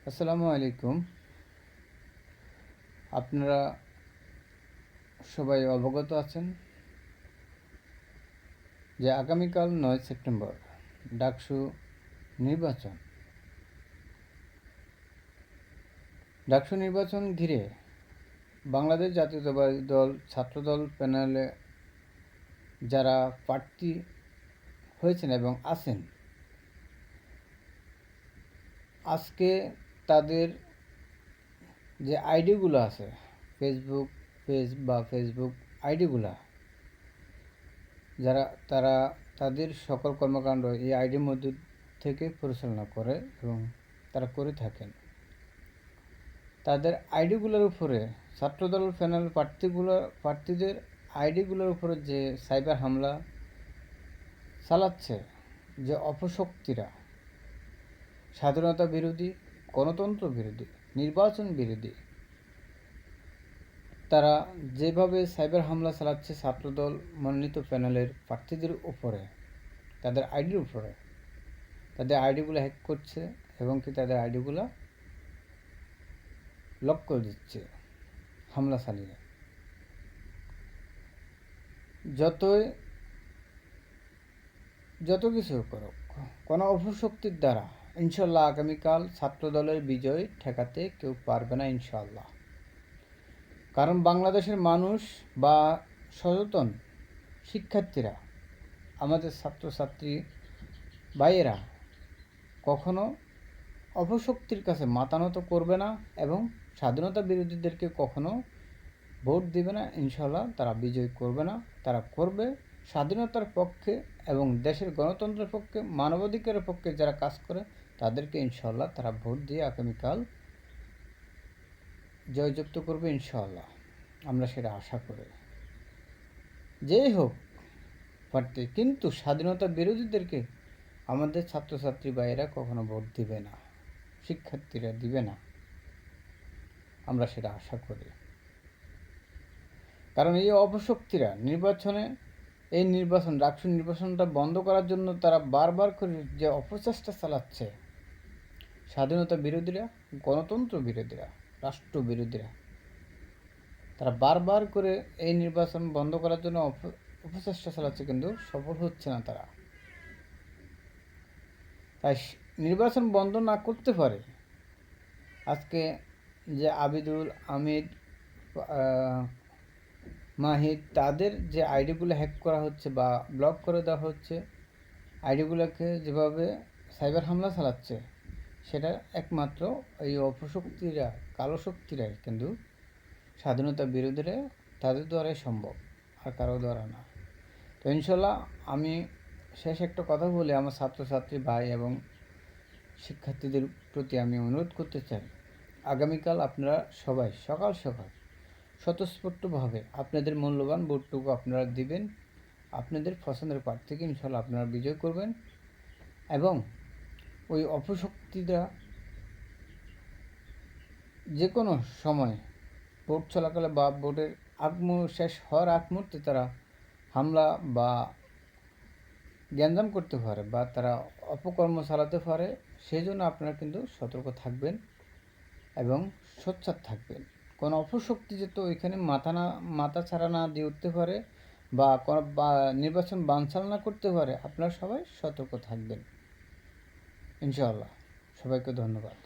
আসসালামু আলাইকুম। আপনারা সবাই অবগত আছেন যে আগামীকাল 9 সেপ্টেম্বর ডাকসু নির্বাচন। ডাকসু নির্বাচন ঘিরে বাংলাদেশ জাতীয়তাবাদী দল ছাত্রদল প্যানেলে যারা প্রার্থী হয়েছেন এবং আছেন, আজকে তাদের যে আইডিগুলো আছে, ফেসবুক আইডিগুলো, তারা তাদের সকল কর্মকাণ্ড এই আইডির মধ্যে থেকে পরিচালনা করে এবং তারা করে থাকেন। তাদের আইডিগুলোর উপরে ছাত্রদল প্যানেল প্রার্থীদের আইডিগুলোর উপরে যে সাইবার হামলা চালাচ্ছে, যে অপশক্তিরা স্বাধীনতা বিরোধী, গণতন্ত্র বিরোধী, নির্বাচন বিরোধী, তারা যেভাবে সাইবার হামলা চালাচ্ছে ছাত্রদল মনোনীত প্যানেলের প্রার্থীদের উপরে, তাদের আইডির উপরে, তাদের আইডিগুলো হ্যাক করছে এবং কি তাদের আইডিগুলো লক করে দিচ্ছে হামলা চালিয়ে। যত কিছু করুক, কোনো অপশক্তির দ্বারা ইনশাল্লাহ আগামীকাল ছাত্রদলের বিজয় ঠেকাতে কেউ পারবে না ইনশাল্লাহ। কারণ বাংলাদেশের মানুষ বা সচেতন শিক্ষার্থীরা, আমাদের ছাত্রছাত্রী ভাইয়েরা কখনো অপশক্তির কাছে মাথা নত করবে না এবং স্বাধীনতা বিরোধীদেরকে কখনো ভোট দেবে না ইনশাল্লাহ। তারা বিজয় করবে না, তারা করবে স্বাধীনতার পক্ষে এবং দেশের গণতন্ত্রের পক্ষে, মানবাধিকারের পক্ষে যারা কাজ করে তাদেরকে ইনশাল্লাহ তারা ভোট দিয়ে আগামীকাল জয়যুক্ত করবে ইনশাল্লাহ। আমরা সেটা আশা করি। যেই হোক প্রার্থী, কিন্তু স্বাধীনতা বিরোধীদেরকে আমাদের ছাত্রছাত্রী ভাইয়েরা কখনো ভোট দিবে না, শিক্ষার্থীরা দিবে না, আমরা সেটা আশা করি। কারণ এই অপশক্তিরা ডাকসু নির্বাচনটা বন্ধ করার জন্য তারা বারবার করে যে অপচেষ্টা চালাচ্ছে, স্বাধীনতা বিরোধীরা, গণতন্ত্র বিরোধীরা, রাষ্ট্র বিরোধীরা, তারা বারবার করে এই নির্বাচন বন্ধ করার জন্য অপচেষ্টা চালাচ্ছে, কিন্তু সফল হচ্ছে না তারা। তাই নির্বাচন বন্ধ না করতে পারে আজকে যে আবিদুল, আমির, মাহিদ, তাদের যে আইডিগুলো হ্যাক করা হচ্ছে বা ব্লক করে দেওয়া হচ্ছে, আইডিগুলোকে যেভাবে সাইবার হামলা চালাচ্ছে, সেটা একমাত্র এই অপশক্তিরা, কালো শক্তিরাই, কিন্তু স্বাধীনতা বিরোধীরা তাদের দ্বারাই সম্ভব, আর কারো দ্বারা না। তো ইনশাল্লাহ আমি শেষ একটা কথা বলে আমার ছাত্রছাত্রী ভাই এবং শিক্ষার্থীদের প্রতি আমি অনুরোধ করতে চাই, আগামীকাল আপনারা সবাই সকাল সকাল স্বতঃস্ফূর্তভাবে আপনাদের মূল্যবান ভোটটুকু আপনারা দিবেন, আপনাদের পছন্দের প্রার্থীকে ইনশাল্লাহ আপনারা বিজয় করবেন এবং ওই অপশক্তিরা যে কোনো সময় ভোট চলাকালে বা ভোটের শেষ হওয়ার আগ মুহূর্তে তারা হামলা বা গ্যাঞ্জাম করতে পারে বা তারা অপকর্ম চালাতে পারে। সেই জন্য আপনারা কিন্তু সতর্ক থাকবেন এবং সোচ্চার থাকবেন। কোনো অপশক্তি যাতে ওইখানে মাথা ছাড়া না দিয়ে উঠতে পারে বা নির্বাচন বানচাল না করতে পারে, আপনারা সবাই সতর্ক থাকবেন ইনশাআল্লাহ। সবাইকে ধন্যবাদ।